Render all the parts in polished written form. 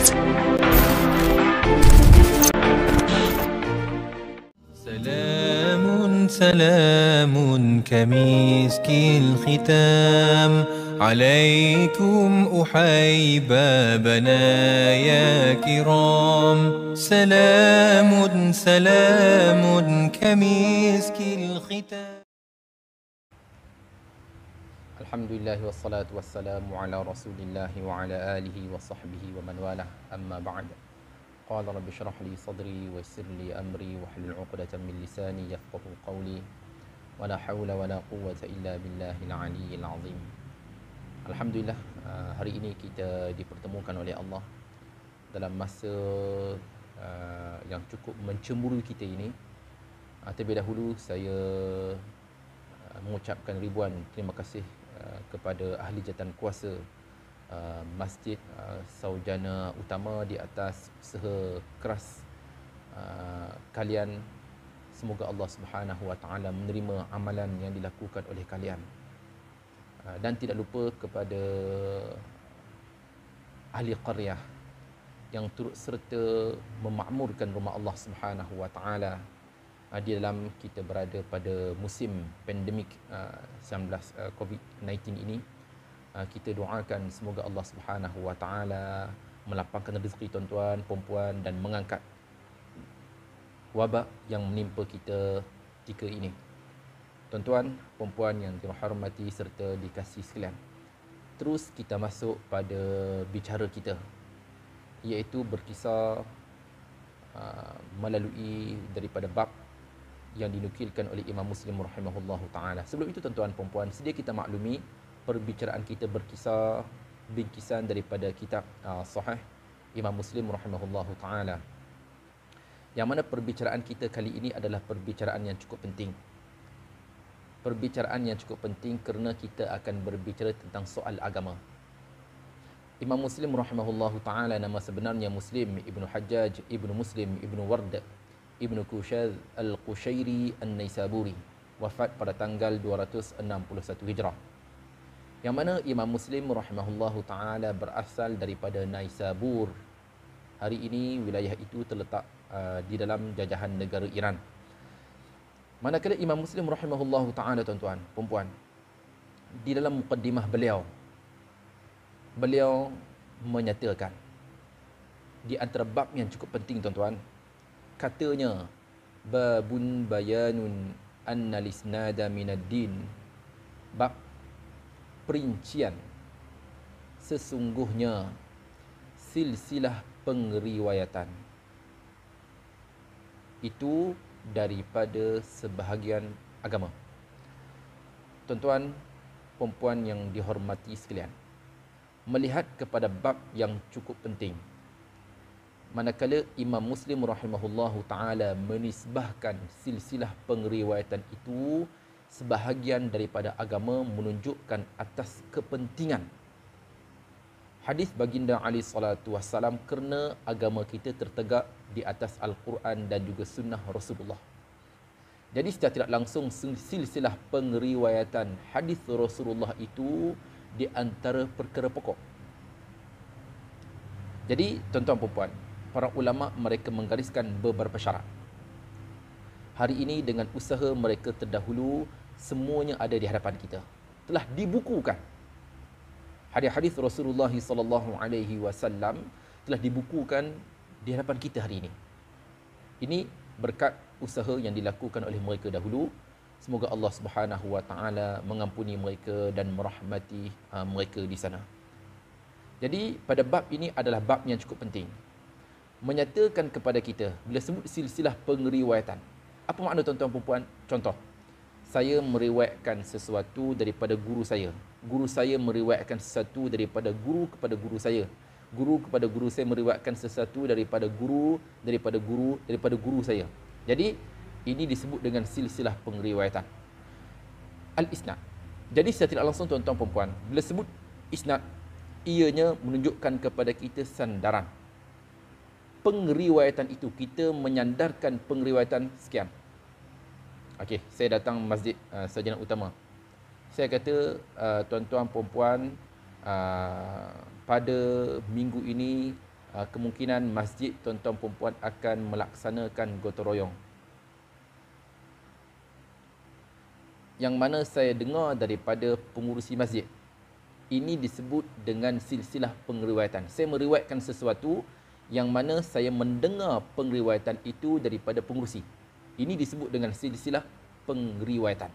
سلام سلام كمسك الختام عليكم أحيبابنا يا كرام سلام سلام كمسك الختام. Alhamdulillah wassalatu wassalamu ala rasulillah wa ala alihi wa sahbihi wa man walah, amma ba'd. Qala rabbi shrah li sadri wa yassir li amri wa hlul 'uqdatam min lisani yafqahu qawli wa la hawla wa la quwwata illa billahil aliyyil azim. Alhamdulillah, hari ini kita dipertemukan oleh Allah dalam masa yang cukup mencemburui kita ini. Terlebih dahulu saya mengucapkan ribuan terima kasih kepada ahli jawatan kuasa Masjid Saujana Utama di atas usaha keras kalian. Semoga Allah Subhanahu Wa Taala menerima amalan yang dilakukan oleh kalian, dan tidak lupa kepada ahli qaryah yang turut serta memakmurkan rumah Allah Subhanahu Wa Taala di dalam kita berada pada musim pandemik 19 COVID-19 ini. Kita doakan semoga Allah Subhanahu Wa Taala melapangkan rezeki tuan-tuan, puan-puan dan mengangkat wabak yang menimpa kita ketika ini. Tuan-tuan, puan-puan yang dirahmati serta dikasihi sekalian, terus kita masuk pada bicara kita, iaitu berkisar melalui daripada bab yang dinukilkan oleh Imam Muslim rahimahullahu taala. Sebelum itu tuan-tuan puan-puan, sedia kita maklumi perbicaraan kita berkisar bingkisan daripada kitab Sahih Imam Muslim rahimahullahu taala. Yang mana perbicaraan kita kali ini adalah perbicaraan yang cukup penting. Perbicaraan yang cukup penting kerana kita akan berbicara tentang soal agama. Imam Muslim rahimahullahu taala, nama sebenarnya Muslim Ibnu Hajjaj Ibnu Muslim Ibnu Ward Ibnu Kushaz Al-Qushairi An-Naisaburi, wafat pada tanggal 261 Hijrah. Yang mana Imam Muslim rahimahullahu taala berasal daripada Naisabur. Hari ini wilayah itu terletak di dalam jajahan negara Iran. Manakala Imam Muslim rahimahullahu taala, tuan-tuan, puan-puan, di dalam muqaddimah beliau menyatakan di antara bab yang cukup penting, tuan-tuan, katanya babun bayanun anna lisnada minad din, bab perincian sesungguhnya silsilah pengriwayatan itu daripada sebahagian agama. Tuan-tuan, puan-puan yang dihormati sekalian, melihat kepada bab yang cukup penting, manakala Imam Muslim rahimahullahu taala menisbahkan silsilah pengriwayatan itu sebahagian daripada agama, menunjukkan atas kepentingan hadis baginda alaihi salatu wassalam, kerana agama kita tertegak di atas Al-Quran dan juga sunnah Rasulullah. Jadi secara tidak langsung silsilah pengriwayatan hadis Rasulullah itu di antara perkara pokok. Jadi tuan-tuan puan-puan, para ulama mereka menggariskan beberapa syarat. Hari ini dengan usaha mereka terdahulu, semuanya ada di hadapan kita. Telah dibukukan. Hadis-hadis Rasulullah sallallahu alaihi wasallam telah dibukukan di hadapan kita hari ini. Ini berkat usaha yang dilakukan oleh mereka dahulu. Semoga Allah Subhanahu wa taala mengampuni mereka dan merahmati mereka di sana. Jadi pada bab ini adalah bab yang cukup penting, menyatakan kepada kita bila sebut silsilah pengriwayatan. Apa makna tuan-tuan puan-puan? Contoh, saya meriwayatkan sesuatu daripada guru saya. Guru saya meriwayatkan sesuatu daripada guru kepada guru saya. Guru kepada guru saya meriwayatkan sesuatu daripada guru saya. Jadi ini disebut dengan silsilah pengriwayatan. Al-isnad. Jadi secara tidak langsung tuan-tuan puan-puan, bila sebut isnad, ianya menunjukkan kepada kita sandaran. Pengriwayatan itu, kita menyandarkan pengriwayatan sekian. Okey, saya datang Masjid Sarjana Utama. Saya kata, tuan-tuan puan-puan, pada minggu ini kemungkinan masjid tuan-tuan perempuan akan melaksanakan gotong royong. Yang mana saya dengar daripada pengurusi masjid, ini disebut dengan silsilah pengriwayatan. Saya meriwayatkan sesuatu yang mana saya mendengar pengriwayatan itu daripada pengurusi. Ini disebut dengan silsilah pengriwayatan.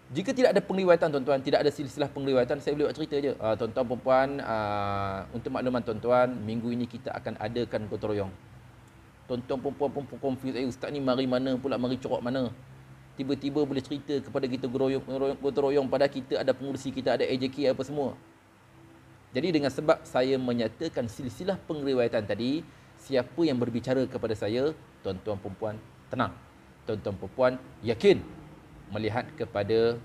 Jika tidak ada pengriwayatan tuan-tuan, tidak ada silsilah pengriwayatan, saya boleh buat cerita je. Tuan-tuan perempuan, untuk makluman tuan-tuan, minggu ini kita akan adakan gotong royong. Tuan-tuan perempuan pun confuse, ustaz ni mari mana pula, mari corak mana. Tiba-tiba boleh cerita kepada kita gotong royong, pada kita ada pengurusi, kita ada AJK apa semua. Jadi dengan sebab saya menyatakan silsilah pengriwayatan tadi, siapa yang berbicara kepada saya, tuan-tuan perempuan tenang. Tuan-tuan perempuan yakin melihat kepada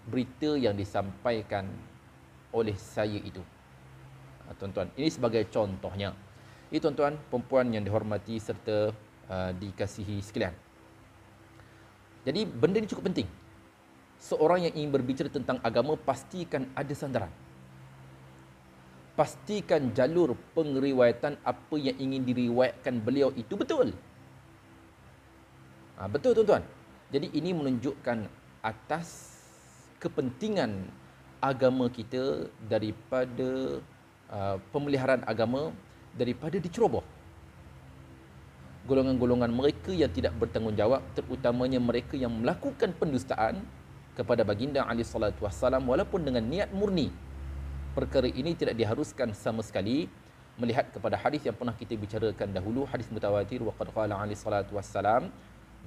berita yang disampaikan oleh saya itu. Tuan-tuan, ini sebagai contohnya. Ini tuan-tuan perempuan yang dihormati serta dikasihi sekalian. Jadi benda ini cukup penting. Seorang yang ingin berbicara tentang agama, pastikan ada sandaran. Pastikan jalur pengriwayatan apa yang ingin diriwayatkan beliau itu betul. Betul tuan-tuan. Jadi ini menunjukkan atas kepentingan agama kita daripada pemeliharaan agama daripada diceroboh. Golongan-golongan mereka yang tidak bertanggungjawab, terutamanya mereka yang melakukan pendustaan kepada baginda alaihi salatu wassalam walaupun dengan niat murni. Perkara ini tidak diharuskan sama sekali melihat kepada hadis yang pernah kita bicarakan dahulu, hadis mutawatir, wa qad qala alaihi salatu wassalam,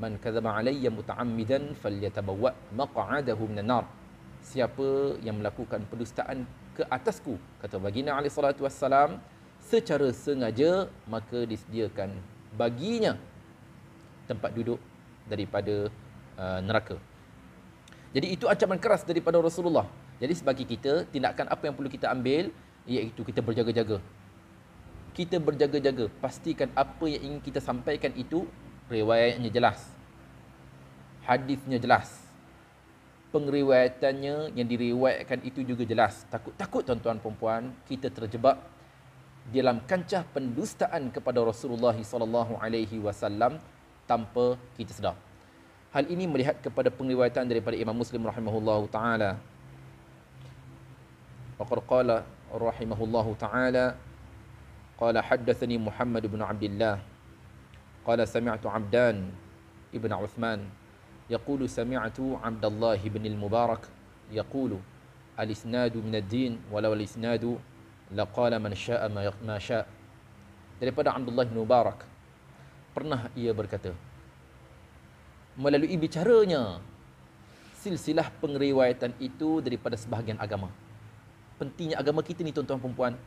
man kadzaba alayya muta'ammidan falyatabawwa maq'adahu minan nar. Siapa yang melakukan pendustaan ke atasku, kata baginda alaihi salatu wassalam, secara sengaja, maka disediakan baginya tempat duduk daripada neraka. Jadi itu ancaman keras daripada Rasulullah. Jadi sebagai kita, tindakan apa yang perlu kita ambil, iaitu kita berjaga-jaga. Kita berjaga-jaga, pastikan apa yang ingin kita sampaikan itu riwayatnya jelas, hadisnya jelas, pengriwayatannya yang diriwayatkan itu juga jelas. Takut tuan-tuan perempuan kita terjebak dalam kancah pendustaan kepada Rasulullah sallallahu alaihi wasallam tanpa kita sedar. Hal ini melihat kepada pengriwayatan daripada Imam Muslim rahimahullahu taala. Waqad qala rahimahullahu taala, qala haddatsani Muhammad bin Abdullah qala sami'tu Abdan ibn Uthman yaqulu sami'tu Abdullah bin al-Mubarak yaqulu al-isnadu min ad-din walau al-isnadu laqala man syaa ma syaa. Daripada Abdullah bin Mubarak, pernah ia berkata, melalui bicaranya silsilah pengriwayatan itu daripada sebahagian agama. Pentingnya agama kita ni tuan-tuan perempuan,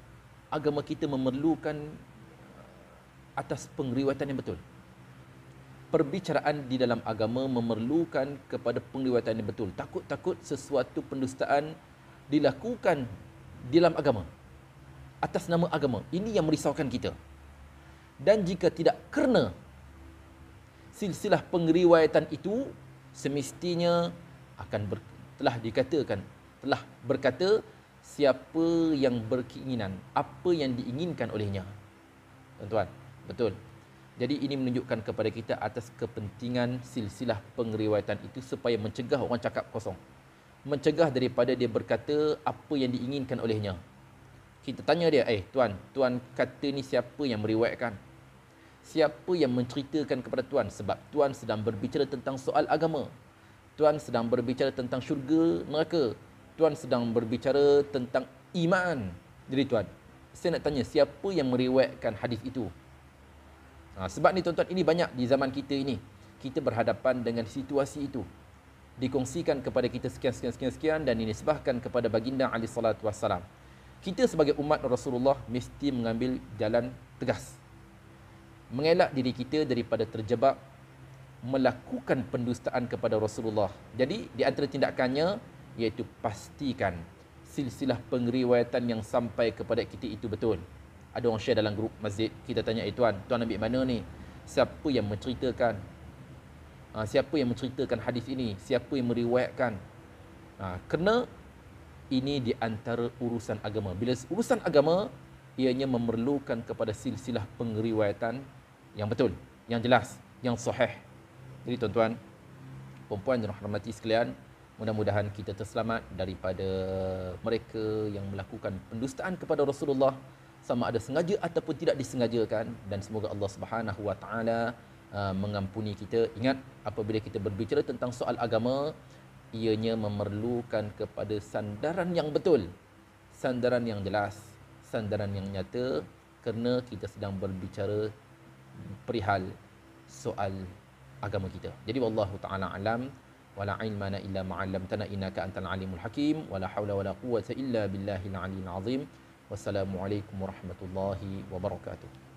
agama kita memerlukan atas pengriwayatan yang betul. Perbicaraan di dalam agama memerlukan kepada pengriwayatan yang betul. Takut-takut sesuatu pendustaan dilakukan di dalam agama, atas nama agama. Ini yang merisaukan kita. Dan jika tidak kerana silsilah pengriwayatan itu, semestinya telah dikatakan, telah berkata siapa yang berkeinginan apa yang diinginkan olehnya. Tuan-tuan, betul. Jadi ini menunjukkan kepada kita atas kepentingan silsilah pengriwayatan itu supaya mencegah orang cakap kosong. Mencegah daripada dia berkata apa yang diinginkan olehnya. Kita tanya dia, tuan kata ni siapa yang meriwayatkan? Siapa yang menceritakan kepada tuan? Sebab tuan sedang berbicara tentang soal agama. Tuan sedang berbicara tentang syurga, neraka. Tuan sedang berbicara tentang iman. Jadi tuan, saya nak tanya, siapa yang meriwayatkan hadis itu? Sebab ni tuan-tuan, ini banyak di zaman kita ini. Kita berhadapan dengan situasi itu. Dikongsikan kepada kita sekian dan dinisbahkan kepada baginda alaihi salatu wassalam. Kita sebagai umat Rasulullah mesti mengambil jalan tegas. Mengelak diri kita daripada terjebak melakukan pendustaan kepada Rasulullah. Jadi di antara tindakannya iaitu pastikan silsilah pengriwayatan yang sampai kepada kita itu betul. Ada orang share dalam grup masjid, kita tanya, tuan ambil mana ni? Siapa yang menceritakan? Siapa yang menceritakan hadis ini? Siapa yang meriwayatkan? Kerana ini di antara urusan agama. Bila urusan agama, ianya memerlukan kepada silsilah pengriwayatan yang betul, yang jelas, yang sahih. Jadi tuan-tuan, perempuan yang rahmati sekalian, mudah-mudahan kita terselamat daripada mereka yang melakukan pendustaan kepada Rasulullah, sama ada sengaja ataupun tidak disengajakan, dan semoga Allah Subhanahu Wa Taala mengampuni kita. Ingat, apabila kita berbicara tentang soal agama, ianya memerlukan kepada sandaran yang betul, sandaran yang jelas, sandaran yang nyata, kerana kita sedang berbicara perihal soal agama kita. Jadi wallahu taala alam, wala ilmana illa ma 'allamtana innaka antal alimul hakim, wala haula wala quwwata illa billahil aliyil azim. Wassalamualaikum warahmatullahi wabarakatuh.